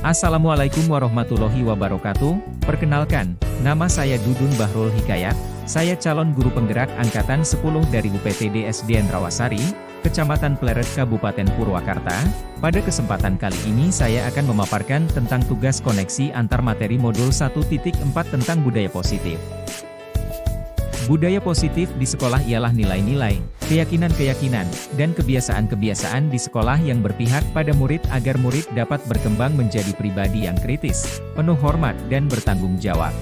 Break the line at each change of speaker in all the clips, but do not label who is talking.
Assalamualaikum warahmatullahi wabarakatuh. Perkenalkan, nama saya Dudun Bahrul Hikayat. Saya calon guru penggerak angkatan 10 dari UPTD SDN Rawasari, Kecamatan Pleret, Kabupaten Purwakarta. Pada kesempatan kali ini saya akan memaparkan tentang tugas koneksi antar materi modul 1.4 tentang budaya positif. Budaya positif di sekolah ialah nilai-nilai, keyakinan-keyakinan, dan kebiasaan-kebiasaan di sekolah yang berpihak pada murid agar murid dapat berkembang menjadi pribadi yang kritis, penuh hormat dan bertanggung jawab.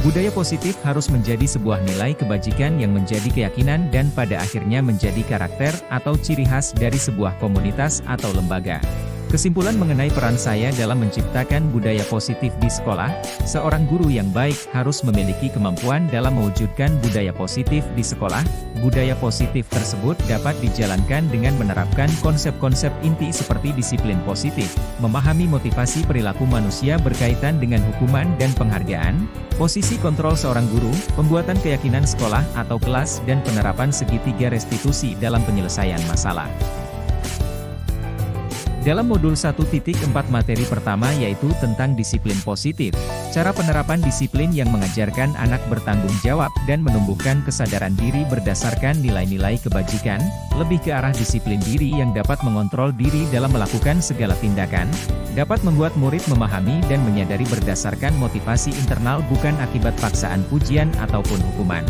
Budaya positif harus menjadi sebuah nilai kebajikan yang menjadi keyakinan dan pada akhirnya menjadi karakter atau ciri khas dari sebuah komunitas atau lembaga. Kesimpulan mengenai peran saya dalam menciptakan budaya positif di sekolah, seorang guru yang baik harus memiliki kemampuan dalam mewujudkan budaya positif di sekolah. Budaya positif tersebut dapat dijalankan dengan menerapkan konsep-konsep inti seperti disiplin positif, memahami motivasi perilaku manusia berkaitan dengan hukuman dan penghargaan, posisi kontrol seorang guru, pembuatan keyakinan sekolah atau kelas dan penerapan segitiga restitusi dalam penyelesaian masalah. Dalam modul 1.4 materi pertama yaitu tentang disiplin positif, cara penerapan disiplin yang mengajarkan anak bertanggung jawab dan menumbuhkan kesadaran diri berdasarkan nilai-nilai kebajikan, lebih ke arah disiplin diri yang dapat mengontrol diri dalam melakukan segala tindakan, dapat membuat murid memahami dan menyadari berdasarkan motivasi internal bukan akibat paksaan pujian ataupun hukuman.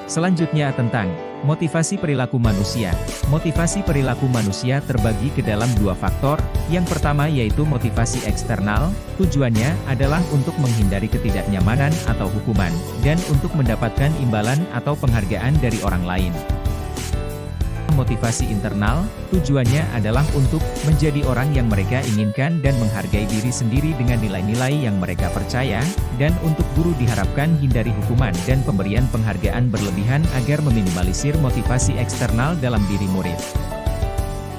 Selanjutnya tentang motivasi perilaku manusia. Motivasi perilaku manusia terbagi ke dalam dua faktor. Yang pertama yaitu motivasi eksternal, tujuannya adalah untuk menghindari ketidaknyamanan atau hukuman, dan untuk mendapatkan imbalan atau penghargaan dari orang lain. Motivasi internal, tujuannya adalah untuk menjadi orang yang mereka inginkan dan menghargai diri sendiri dengan nilai-nilai yang mereka percaya, dan untuk guru diharapkan hindari hukuman dan pemberian penghargaan berlebihan agar meminimalisir motivasi eksternal dalam diri murid.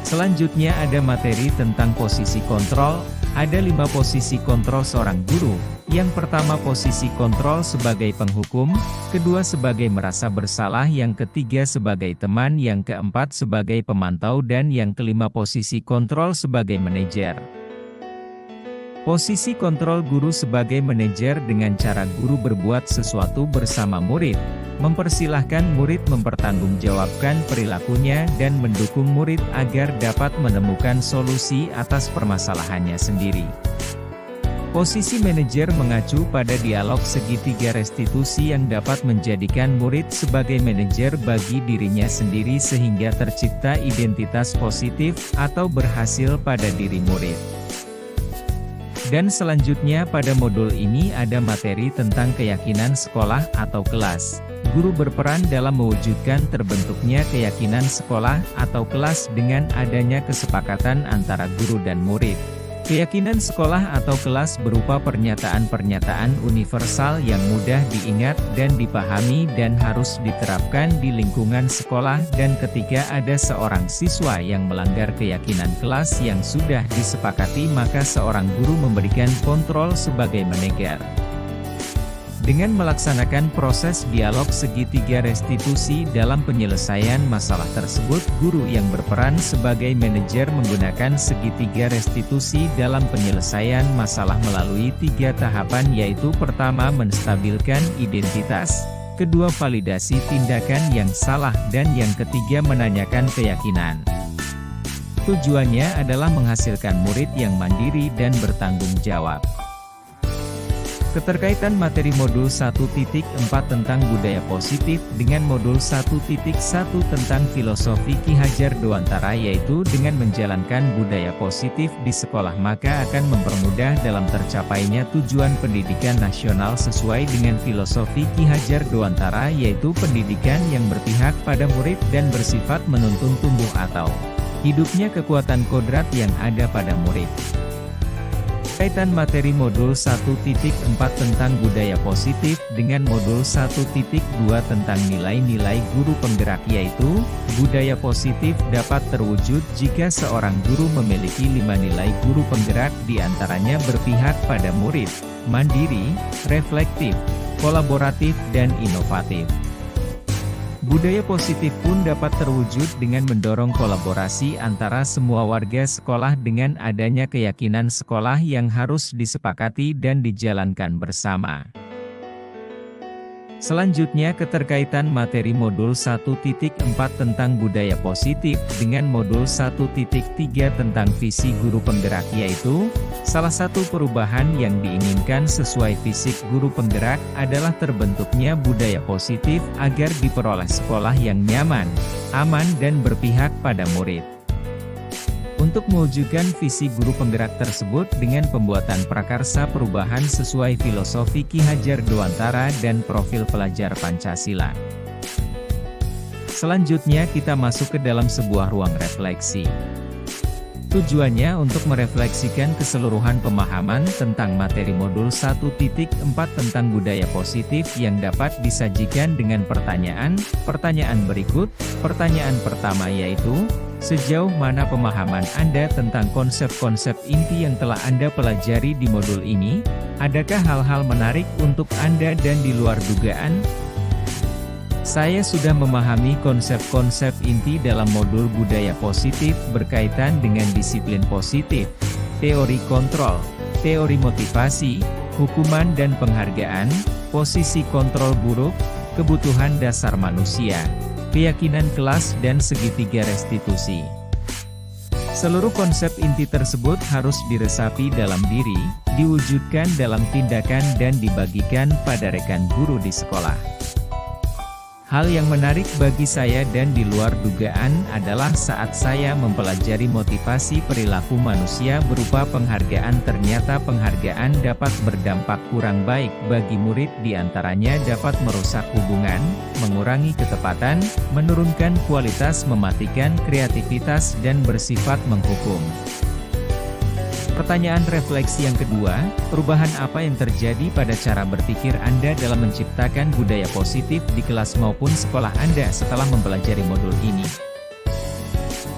Selanjutnya ada materi tentang posisi kontrol. Ada 5 posisi kontrol seorang guru. Yang pertama posisi kontrol sebagai penghukum, kedua sebagai merasa bersalah, yang ketiga sebagai teman, yang keempat sebagai pemantau, dan yang kelima posisi kontrol sebagai manajer. Posisi kontrol guru sebagai manajer dengan cara guru berbuat sesuatu bersama murid, mempersilahkan murid mempertanggungjawabkan perilakunya dan mendukung murid agar dapat menemukan solusi atas permasalahannya sendiri. Posisi manajer mengacu pada dialog segitiga restitusi yang dapat menjadikan murid sebagai manajer bagi dirinya sendiri sehingga tercipta identitas positif atau berhasil pada diri murid. Dan selanjutnya pada modul ini ada materi tentang keyakinan sekolah atau kelas. Guru berperan dalam mewujudkan terbentuknya keyakinan sekolah atau kelas dengan adanya kesepakatan antara guru dan murid. Keyakinan sekolah atau kelas berupa pernyataan-pernyataan universal yang mudah diingat dan dipahami dan harus diterapkan di lingkungan sekolah, dan ketika ada seorang siswa yang melanggar keyakinan kelas yang sudah disepakati maka seorang guru memberikan kontrol sebagai manajer. Dengan melaksanakan proses dialog segitiga restitusi dalam penyelesaian masalah tersebut, guru yang berperan sebagai manajer menggunakan segitiga restitusi dalam penyelesaian masalah melalui 3 tahapan yaitu pertama menstabilkan identitas, kedua validasi tindakan yang salah, dan yang ketiga menanyakan keyakinan. Tujuannya adalah menghasilkan murid yang mandiri dan bertanggung jawab. Keterkaitan materi modul 1.4 tentang budaya positif dengan modul 1.1 tentang filosofi Ki Hajar Dewantara yaitu dengan menjalankan budaya positif di sekolah maka akan mempermudah dalam tercapainya tujuan pendidikan nasional sesuai dengan filosofi Ki Hajar Dewantara yaitu pendidikan yang berpihak pada murid dan bersifat menuntun tumbuh atau hidupnya kekuatan kodrat yang ada pada murid. Kaitan materi modul 1.4 tentang budaya positif dengan modul 1.2 tentang nilai-nilai guru penggerak yaitu, budaya positif dapat terwujud jika seorang guru memiliki 5 nilai guru penggerak diantaranya berpihak pada murid, mandiri, reflektif, kolaboratif dan inovatif. Budaya positif pun dapat terwujud dengan mendorong kolaborasi antara semua warga sekolah dengan adanya keyakinan sekolah yang harus disepakati dan dijalankan bersama. Selanjutnya keterkaitan materi modul 1.4 tentang budaya positif dengan modul 1.3 tentang visi guru penggerak, yaitu salah satu perubahan yang diinginkan sesuai visi guru penggerak adalah terbentuknya budaya positif agar diperoleh sekolah yang nyaman, aman dan berpihak pada murid. Untuk mewujudkan visi guru penggerak tersebut dengan pembuatan prakarsa perubahan sesuai filosofi Ki Hajar Dewantara dan profil pelajar Pancasila. Selanjutnya kita masuk ke dalam sebuah ruang refleksi. Tujuannya untuk merefleksikan keseluruhan pemahaman tentang materi modul 1.4 tentang budaya positif yang dapat disajikan dengan pertanyaan berikut. Pertanyaan pertama yaitu, sejauh mana pemahaman Anda tentang konsep-konsep inti yang telah Anda pelajari di modul ini? Adakah hal-hal menarik untuk Anda dan di luar dugaan? Saya sudah memahami konsep-konsep inti dalam modul budaya positif berkaitan dengan disiplin positif, teori kontrol, teori motivasi, hukuman dan penghargaan, posisi kontrol buruk, kebutuhan dasar manusia, keyakinan kelas dan segitiga restitusi. Seluruh konsep inti tersebut harus diresapi dalam diri, diwujudkan dalam tindakan dan dibagikan pada rekan guru di sekolah. Hal yang menarik bagi saya dan di luar dugaan adalah saat saya mempelajari motivasi perilaku manusia berupa penghargaan, ternyata penghargaan dapat berdampak kurang baik bagi murid, diantaranya dapat merusak hubungan, mengurangi ketepatan, menurunkan kualitas, mematikan kreativitas dan bersifat menghukum. Pertanyaan refleksi yang kedua, perubahan apa yang terjadi pada cara berpikir Anda dalam menciptakan budaya positif di kelas maupun sekolah Anda setelah mempelajari modul ini?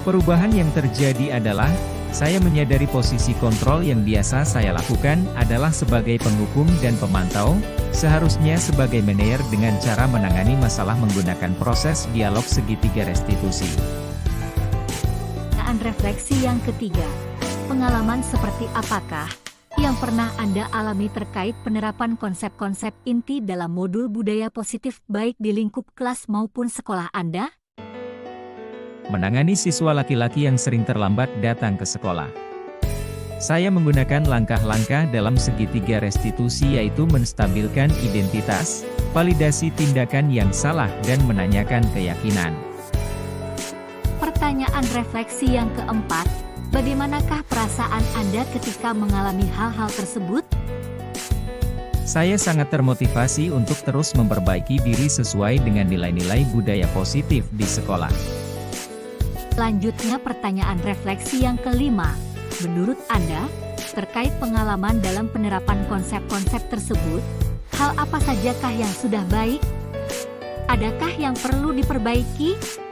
Perubahan yang terjadi adalah, saya menyadari posisi kontrol yang biasa saya lakukan adalah sebagai penghukum dan pemantau, seharusnya sebagai manajer dengan cara menangani masalah menggunakan proses dialog segitiga restitusi.
Pertanyaan refleksi yang ketiga. Pengalaman seperti apakah yang pernah Anda alami terkait penerapan konsep-konsep inti dalam modul budaya positif baik di lingkup kelas maupun sekolah Anda?
Menangani siswa laki-laki yang sering terlambat datang ke sekolah. Saya menggunakan langkah-langkah dalam segitiga restitusi, yaitu menstabilkan identitas, validasi tindakan yang salah dan menanyakan keyakinan.
Pertanyaan refleksi yang keempat. Bagaimanakah perasaan Anda ketika mengalami hal-hal tersebut?
Saya sangat termotivasi untuk terus memperbaiki diri sesuai dengan nilai-nilai budaya positif di sekolah.
Selanjutnya pertanyaan refleksi yang kelima. Menurut Anda, terkait pengalaman dalam penerapan konsep-konsep tersebut, hal apa sajakah yang sudah baik? Adakah yang perlu diperbaiki?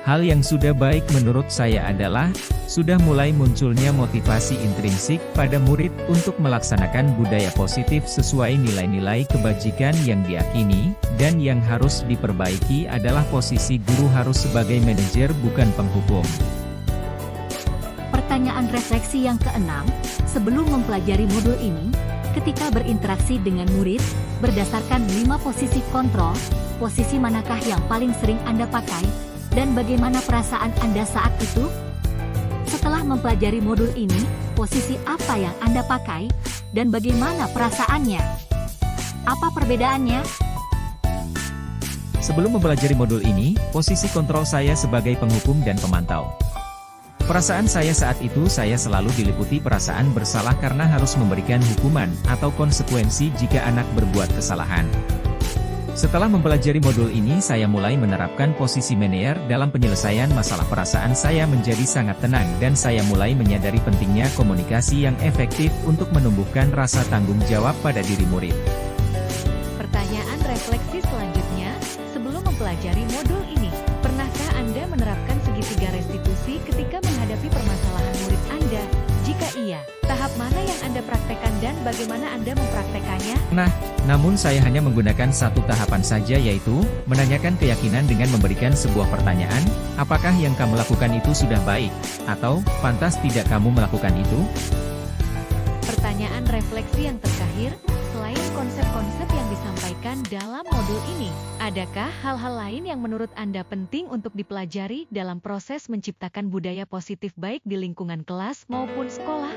Hal yang sudah baik menurut saya adalah, sudah mulai munculnya motivasi intrinsik pada murid untuk melaksanakan budaya positif sesuai nilai-nilai kebajikan yang diyakini, dan yang harus diperbaiki adalah posisi guru harus sebagai manajer bukan penghukum.
Pertanyaan refleksi yang keenam, sebelum mempelajari modul ini, ketika berinteraksi dengan murid, berdasarkan 5 posisi kontrol, posisi manakah yang paling sering Anda pakai? Dan bagaimana perasaan Anda saat itu? Setelah mempelajari modul ini, posisi apa yang Anda pakai? Dan bagaimana perasaannya? Apa perbedaannya?
Sebelum mempelajari modul ini, posisi kontrol saya sebagai penghukum dan pemantau. Perasaan saya saat itu, saya selalu diliputi perasaan bersalah karena harus memberikan hukuman atau konsekuensi jika anak berbuat kesalahan. Setelah mempelajari modul ini, saya mulai menerapkan posisi manajer dalam penyelesaian masalah. Perasaan saya menjadi sangat tenang dan saya mulai menyadari pentingnya komunikasi yang efektif untuk menumbuhkan rasa tanggung jawab pada diri murid.
Pertanyaan refleksi selanjutnya, sebelum mempelajari modul ini, pernahkah Anda menerapkan segitiga restitusi ketika menghadapi permasalahan murid Anda? Jika iya, tahap mana yang Anda praktekkan dan bagaimana Anda mempraktekannya?
Namun saya hanya menggunakan satu tahapan saja, yaitu menanyakan keyakinan dengan memberikan sebuah pertanyaan, apakah yang kamu lakukan itu sudah baik? Atau, pantas tidak kamu melakukan itu?
Pertanyaan refleksi yang terakhir, selain konsep-konsep yang disampaikan dalam modul ini, adakah hal-hal lain yang menurut Anda penting untuk dipelajari dalam proses menciptakan budaya positif baik di lingkungan kelas maupun sekolah?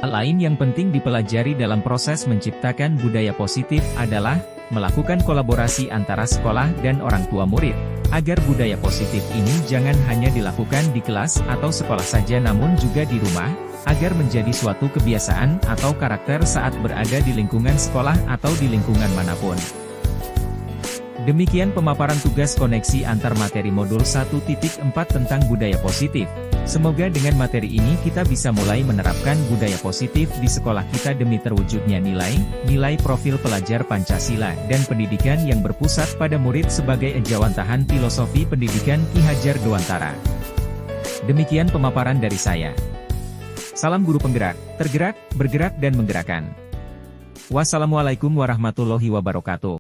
Hal lain yang penting dipelajari dalam proses menciptakan budaya positif adalah melakukan kolaborasi antara sekolah dan orang tua murid, agar budaya positif ini jangan hanya dilakukan di kelas atau sekolah saja namun juga di rumah, agar menjadi suatu kebiasaan atau karakter saat berada di lingkungan sekolah atau di lingkungan manapun. Demikian pemaparan tugas koneksi antar materi modul 1.4 tentang budaya positif. Semoga dengan materi ini kita bisa mulai menerapkan budaya positif di sekolah kita demi terwujudnya nilai profil pelajar Pancasila dan pendidikan yang berpusat pada murid sebagai ejawantahan filosofi pendidikan Ki Hajar Dewantara. Demikian pemaparan dari saya. Salam guru penggerak, tergerak, bergerak dan menggerakkan. Wassalamualaikum warahmatullahi wabarakatuh.